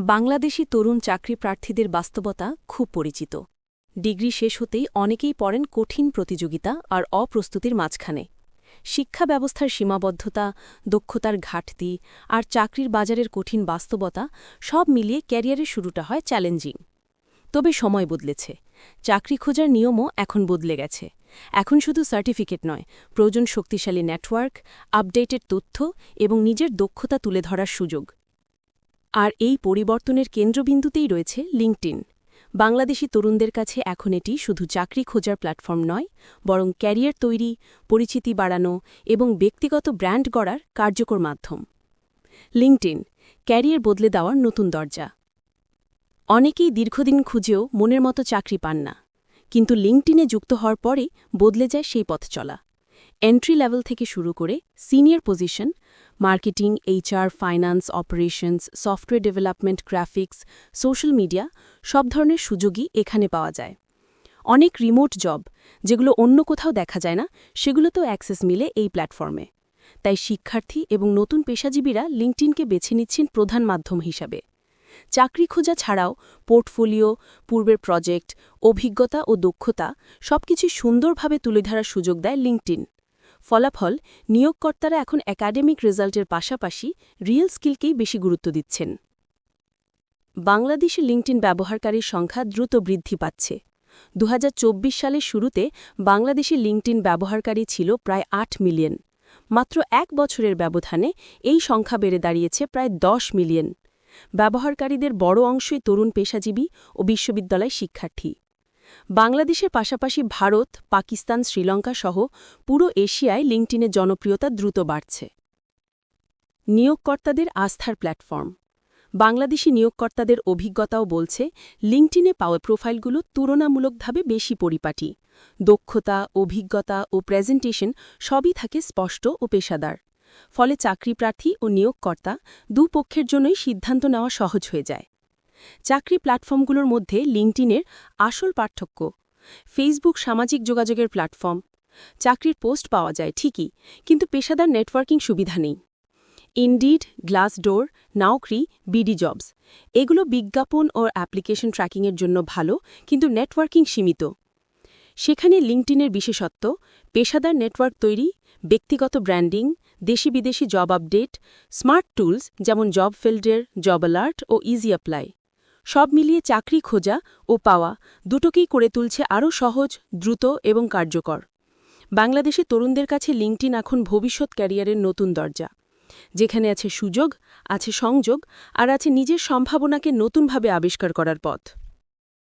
বাংলাদেশি তরুণ চাকরি প্রার্থীদের বাস্তবতা খুব পরিচিত। ডিগ্রি শেষ হতেই অনেকেই পড়েন কঠিন প্রতিযোগিতা আর অপ্রস্তুতির মাঝখানে। শিক্ষা ব্যবস্থার সীমাবদ্ধতা, দক্ষতার ঘাটতি আর চাকরির বাজারের কঠিন বাস্তবতা সব মিলিয়ে ক্যারিয়ারের শুরুটা হয় চ্যালেঞ্জিং। তবে সময় বদলেছে, চাকরি খোঁজার নিয়মও এখন বদলে গেছে। এখন শুধু সার্টিফিকেট নয়, প্রয়োজন শক্তিশালী নেটওয়ার্ক, আপডেটেড তথ্য এবং নিজের দক্ষতা তুলে ধরার সুযোগ। আর এই পরিবর্তনের কেন্দ্রবিন্দুতেই রয়েছে লিঙ্কডইন। বাংলাদেশি তরুণদের কাছে এখন এটি শুধু চাকরি খোঁজার প্ল্যাটফর্ম নয়, বরং ক্যারিয়ার তৈরি, পরিচিতি বাড়ানো এবং ব্যক্তিগত ব্র্যান্ড গড়ার কার্যকর মাধ্যম। লিঙ্কডইন ক্যারিয়ার বদলে দেওয়ার নতুন দরজা। অনেকেই দীর্ঘদিন খুঁজেও মনের মতো চাকরি পান না, কিন্তু লিঙ্কডইনে যুক্ত হওয়ার পরে বদলে যায় সেই পথ চলা। এন্ট্রি লেভেল থেকে শুরু করে senior position, marketing, HR, finance, operations, software development, graphics, social media সব ধরনের সুযোগই এখানে পাওয়া যায়। অনেক রিমোট জব, যেগুলো অন্য কোথাও দেখা যায় না, সেগুলোতেও অ্যাক্সেস মিলে এই প্ল্যাটফর্মে। তাই শিক্ষার্থী এবং নতুন পেশাজীবীরা লিঙ্কডইনকে বেছে নিচ্ছেন প্রধান মাধ্যম হিসাবে। চাকরি খোঁজা ছাড়াও পোর্টফোলিও, পূর্বের প্রজেক্ট, অভিজ্ঞতা ও দক্ষতা সবকিছু সুন্দরভাবে তুলে ধরার সুযোগ দেয় লিঙ্কডইন। ফলাফল, নিয়োগকর্তারা এখন একাডেমিক রেজাল্টের পাশাপাশি রিয়েল স্কিলকেই বেশি গুরুত্ব দিচ্ছেন। বাংলাদেশে লিঙ্কডইন ব্যবহারকারীর সংখ্যা দ্রুত বৃদ্ধি পাচ্ছে। ২০২৪ সালের শুরুতে বাংলাদেশে লিঙ্কডইন ব্যবহারকারী ছিল প্রায় ৮ মিলিয়ন। মাত্র এক বছরের ব্যবধানে এই সংখ্যা বেড়ে দাঁড়িয়েছে প্রায় ১০ মিলিয়ন। ব্যবহারকারীদের বড় অংশই তরুণ পেশাজীবী ও বিশ্ববিদ্যালয় শিক্ষার্থী। বাংলাদেশের পাশাপাশি ভারত, পাকিস্তান, শ্রীলঙ্কা সহ পুরো এশিয়ায় লিঙ্কডইনের জনপ্রিয়তা দ্রুত বাড়ছে। নিয়োগকর্তাদের আস্থার প্ল্যাটফর্ম। বাংলাদেশি নিয়োগকর্তাদের অভিজ্ঞতাও বলছে, লিঙ্কডইনে পাওয়া প্রোফাইলগুলো তুলনামূলকভাবে বেশি পরিপাটি। দক্ষতা, অভিজ্ঞতা ও প্রেজেন্টেশন সবই থাকে স্পষ্ট ও পেশাদার। ফলে চাকরিপ্রার্থী ও নিয়োগকর্তা দুপক্ষের জন্যই সিদ্ধান্ত নেওয়া সহজ হয়ে যায়। চাকরি প্ল্যাটফর্মগুলোর মধ্যে লিঙ্কডইনের আসল পার্থক্য। ফেসবুক সামাজিক যোগাযোগের প্ল্যাটফর্ম। চাকরির পোস্ট পাওয়া যায় ঠিকই, কিন্তু পেশাদার নেটওয়ার্কিং সুবিধা নেই। ইনডিড, গ্লাসডোর, নাওকরি, বিডি জবস এগুলো বিজ্ঞাপন ও অ্যাপ্লিকেশন ট্র্যাকিংয়ের জন্য ভালো, কিন্তু নেটওয়ার্কিং সীমিত। সেখানে লিঙ্কডইনের বিশেষত্ব পেশাদার নেটওয়ার্ক তৈরি, ব্যক্তিগত ব্র্যান্ডিং, দেশি বিদেশি জব আপডেট, স্মার্ট টুলস যেমন জব ফিল্টার, জব অ্যালার্ট ও ইজি অ্যাপ্লাই। সব মিলিয়ে চাকরি খোঁজা ও পাওয়া দুটোকেই করে তুলছে আরও সহজ, দ্রুত এবং কার্যকর। বাংলাদেশে তরুণদের কাছে লিঙ্কডইন এখন ভবিষ্যৎ ক্যারিয়ারের নতুন দরজা, যেখানে আছে সুযোগ, আছে সংযোগ আর আছে নিজের সম্ভাবনাকে নতুনভাবে আবিষ্কার করার পথ।